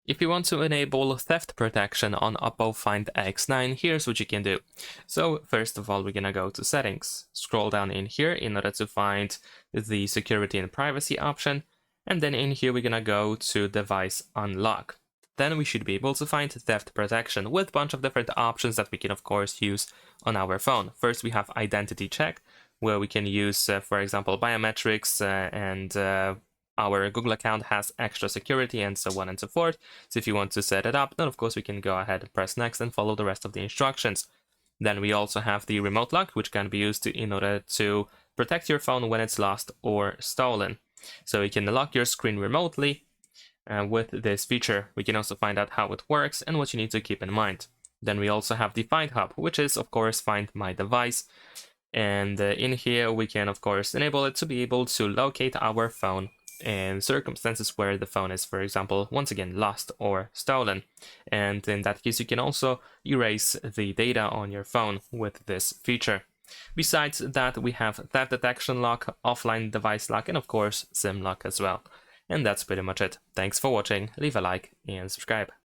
If you want to enable theft protection on OPPO Find X9, here's what you can do. So first of all, we're gonna go to settings, scroll down in here in order to find the security and privacy option, and then in here we're gonna go to device unlock. Then we should be able to find theft protection with a bunch of different options that we can of course use on our phone. First we have identity check, where we can use, for example, biometrics and our Google account has extra security and so on and so forth. So if you want to set it up, then of course we can go ahead and press next and follow the rest of the instructions. Then we also have the remote lock, which can be used in order to protect your phone when it's lost or stolen. So you can lock your screen remotely with this feature. We can also find out how it works and what you need to keep in mind. Then we also have the Find Hub, which is of course Find My Device. And in here we can of course enable it to be able to locate our phone in circumstances where the phone is, for example, once again lost or stolen. And in that case you can also erase the data on your phone with this feature. Besides that, we have theft detection lock, offline device lock, and of course SIM lock as well. And that's pretty much it. Thanks for watching, leave a like and subscribe.